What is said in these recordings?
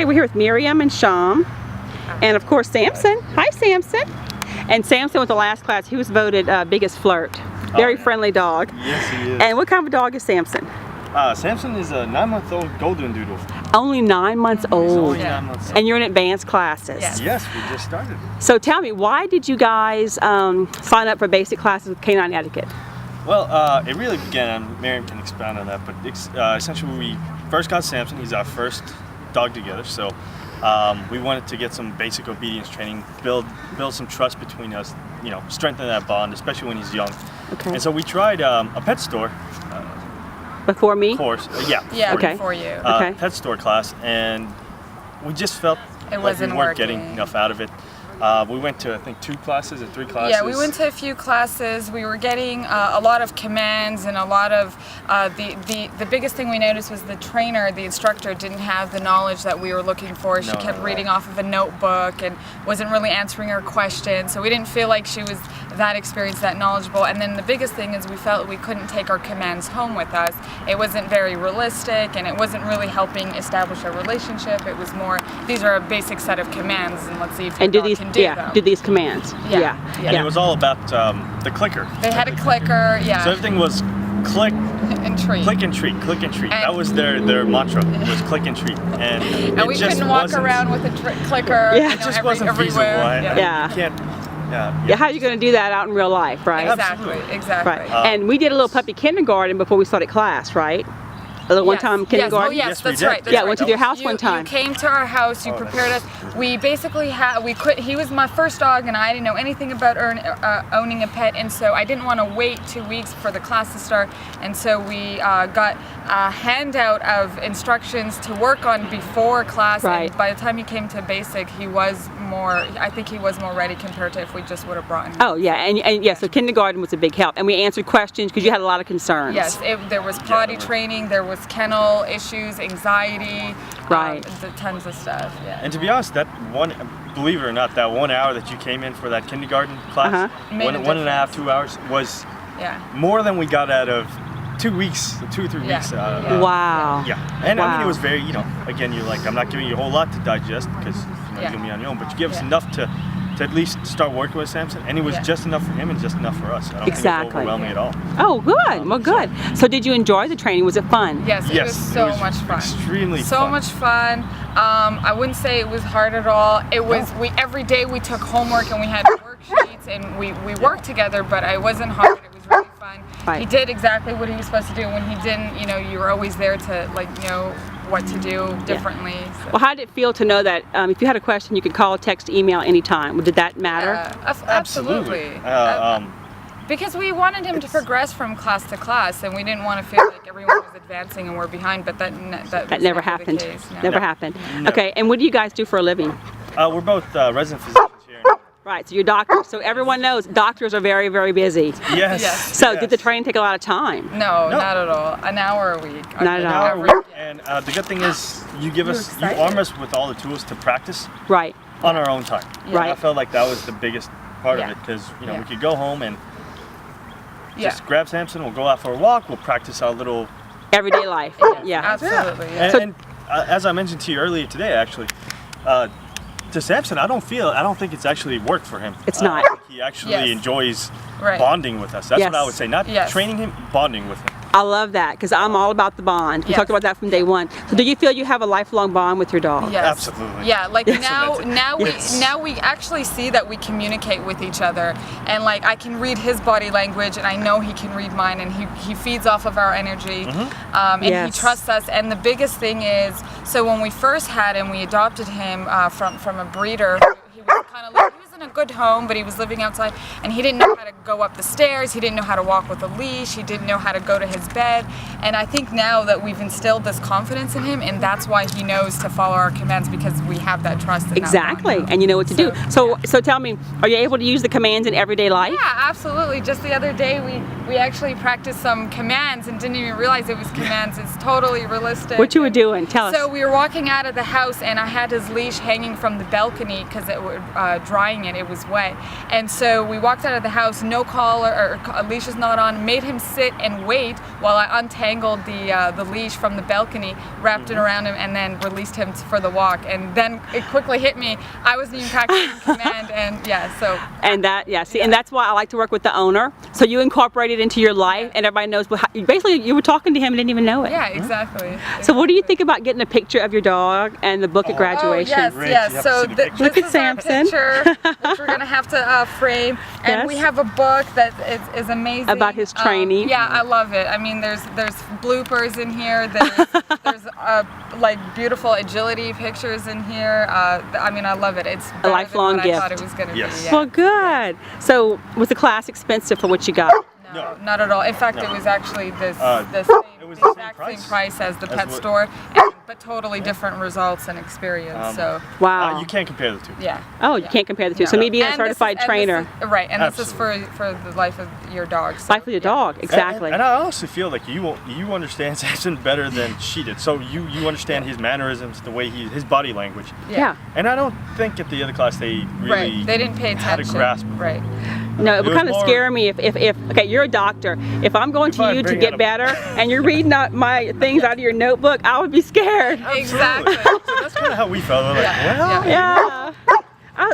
Hey, we're here with Miriam and Sham, and of course Samson. Hi, Samson. And Samson was the last class. He was voted biggest flirt. Very friendly dog. Yes, he is. And what kind of dog is Samson? Samson is a 9-month-old Goldendoodle. Only 9 months old. He's only 9 months old. And you're in advanced classes. Yes, we just started. So tell me, why did you guys sign up for basic classes with Canine Etiquette? Well, it really began, and Miriam can expound on that, but essentially we first got Samson. He's our first dog together, so we wanted to get some basic obedience training, build some trust between us, you know, strengthen that bond, especially when he's young. Okay. And so we tried a pet store Before me? course. Yeah, Okay. before you. Okay. Pet store class, and we just felt It like wasn't we weren't working. getting enough out of it. We went to, I think, 2 classes or 3 classes. Yeah, we went to a few classes. We were getting a lot of commands and a lot of the biggest thing we noticed was the trainer, the instructor, didn't have the knowledge that we were looking for. She kept reading off of a notebook and wasn't really answering our questions. So we didn't feel like she was that experienced, that knowledgeable. And then the biggest thing is we felt we couldn't take our commands home with us. It wasn't very realistic, and it wasn't really helping establish a relationship. It was more, these are a basic set of commands, and let's see if your dog can do them. do these commands. Yeah. And it was all about the clicker. They had a clicker, yeah. So everything was click, and treat. click and treat, click and treat. That was their mantra, was click and treat. And we just couldn't walk wasn't- around with a clicker. Yeah. It just wasn't feasible. everywhere. You can't. Yeah, how are you going to do that out in real life, right? Exactly. Right. And we did a little puppy kindergarten before we started class, right? A little one-time kindergarten. Yes, we that's did. right. Yeah, went to your house one time. You came to our house. You prepared us. We basically had. He was my first dog, and I didn't know anything about owning a pet, and so I didn't want to wait 2 weeks for the class to start. And so we got a handout of instructions to work on before class. Right. And by the time he came to basic, he was more. I think he was more ready compared to if we just would have brought him. Oh yeah, and yeah, so kindergarten was a big help, and we answered questions because you had a lot of concerns. Yes, there was potty training, there was kennel issues, anxiety, Right. Tons of stuff. Yeah. And to be honest, that one, believe it or not, that 1 hour that you came in for that kindergarten class, Made a 1.5, 2 hours, was more than we got out of 2 weeks, 2 or 3 weeks. Wow. Yeah, and I mean Wow. it was very, you know, again, you're like, I'm not giving you a whole lot to digest because you're gonna be on your own, but you give us enough to at least start working with Samson, and it was just enough for him and just enough for us. I don't think it was overwhelming at all. Oh, good. Well, good. So did you enjoy the training? Was it fun? Yes, it was so much fun. Extremely so fun. much fun. I wouldn't say it was hard at all. It was. Every day we took homework and we had worksheets and we worked together, but it wasn't hard. It was really fun. Right. He did exactly what he was supposed to do. When he didn't, you know, you were always there to what to do differently. So. Well, how did it feel to know that if you had a question, you could call, text, email anytime? Did that matter? Absolutely. Because we wanted him to progress from class to class, and we didn't want to feel like everyone was advancing and we're behind. But that was never happened. The case, no. Never happened. No. Okay. And what do you guys do for a living? We're both resident physicians here. Right. So you're doctors. So everyone knows doctors are very, very busy. Yes. So did the training take a lot of time? No, not at all. An hour a week. Not at all. Now we're- And the good thing is, you arm us with all the tools to practice Right. on our own time. Right. And I felt like that was the biggest part of it because we could go home and just grab Samson. We'll go out for a walk. We'll practice our little Everyday life. Yeah. Absolutely. And, Yeah. and as I mentioned to you earlier today, actually, to Samson, I don't think it's actually worked for him. It's not. He actually enjoys Right. bonding with us. That's what I would say. Not training him, bonding with him. I love that because I'm all about the bond. We talked about that from day one. So do you feel you have a lifelong bond with your dog? Yes. Absolutely. Yeah, like Yes. now we actually see that we communicate with each other, and like I can read his body language, and I know he can read mine, and he feeds off of our energy, and he trusts us. And the biggest thing is, so when we first had him, we adopted him from a breeder. He was kind of like, he was in a good home, but he was living outside, and he didn't know how to go up the stairs. He didn't know how to walk with a leash. He didn't know how to go to his bed. And I think now that we've instilled this confidence in him, and that's why he knows to follow our commands, because we have that trust. And Exactly, that bond. and you know what to do. So tell me, are you able to use the commands in everyday life? Yeah, absolutely. Just the other day, we actually practiced some commands and didn't even realize it was commands. It's totally realistic. What you were doing? Tell us. So we were walking out of the house, and I had his leash hanging from the balcony because it was drying it. It was way. And so we walked out of the house, no collar or leash is not on, made him sit and wait while I untangled the leash from the balcony, wrapped it around him, and then released him for the walk. And then it quickly hit me, I wasn't even practicing command, and yeah, so. And that, yeah, see, and that's why I like to work with the owner. So you incorporate it into your life, and everybody knows, basically you were talking to him and didn't even know it. Yeah, exactly. So what do you think about getting a picture of your dog and the book at graduation? Oh, yes, Great. yes. You have So to see the picture. Look this at is our Samson. picture, which we're gonna have to frame, and Yes. we have a book that is amazing About his training. Yeah, I love it. I mean, there's bloopers in here. There's like beautiful agility pictures in here. I mean, I love it. It's better lifelong than what gift. I thought it was gonna Yes. be. Yeah. Well, good. So was the class expensive for what you got? No, not at all. In fact, it was actually the it was same, the exact same same price price as the as pet what- store, but totally different results and experience. So Wow. You can't compare the two. yeah. Oh, you can't compare the two. So me being a And this certified is- and trainer, this is, right, and this is Absolutely. for the life of your dog. So, life of your dog, exactly. And I honestly feel like you understand Samson better than she did. So you understand his mannerisms, the way his body language. Yeah. And I don't think at the other class they really Right, they didn't pay had a attention. grasp of it. Right. No, it would was kind of more- scare me if okay, you're a doctor. If I'm going to I you to bring get out a- better and you're reading out my things out of your notebook, I would be scared. Exactly. So that's kind of how we felt. We're like, Yeah, well, Yeah.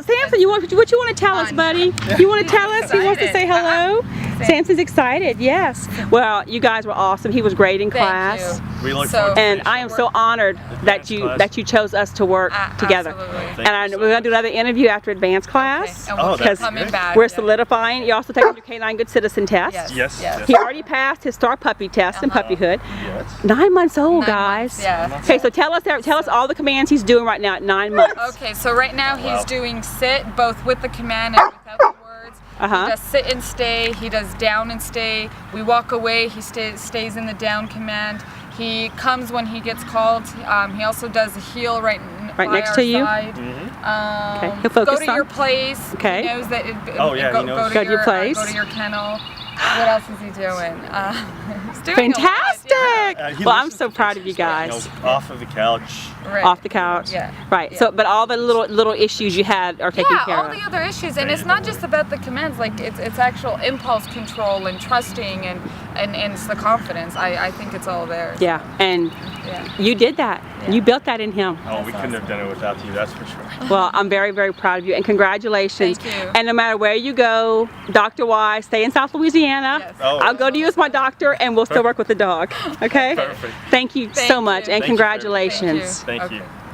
Samson, what you want to tell us, buddy? You want to tell us? He wants to say hello. Samson's excited. Yes. Well, you guys were awesome. He was great in Thank class. you. we look So- forward to And finishing. I am so honored that Advanced you class. chose us to work together. Absolutely. Thank And you so we're gonna much. do another interview after advanced class. Okay, and we'll Oh, keep that's coming great. back. We're yeah. solidifying. You're also taking your Canine Good Citizen test. Yes. Yes. Yes. yes. He already passed his star puppy test in puppyhood. Yes. 9 months old, 9 guys. months, yeah. Okay, so tell us all the commands he's doing right now at 9 months. Okay, so right now Wow. he's doing sit both with the command and without the words. Uh-huh. He does sit and stay. He does down and stay. We walk away. He stays in the down command. He comes when he gets called. He also does a heel right by next our to you? side. Okay, he'll focus Go to on- your place. Okay. He knows that. Oh, yeah, go, he knows. Go to your place. Go to your kennel. What else is he doing? He's doing a lot, Fantastic! He Well, I'm listens so to proud things, of you you guys. know, off of the couch. yeah. Right. Off the couch. Yeah. Right. Yeah. So, but all the little issues you had are taken Yeah, care all of. the other issues, and it's not just about the commands. Like it's actual impulse control and trusting, and it's the confidence. I think it's all there. Yeah, and Yeah. you did that. Yeah. You built that in him. Oh, we couldn't have done it without you, that's for sure. Well, I'm very, very proud of you, and congratulations. Thank you. And no matter where you go, doctor-wise, stay in South Louisiana. Yes. Oh. I'll go to you as my doctor, and we'll still work with the dog. Okay? Perfect. Thank you Thank so much, you. and Thank you for everything. congratulations. Thank you. Okay.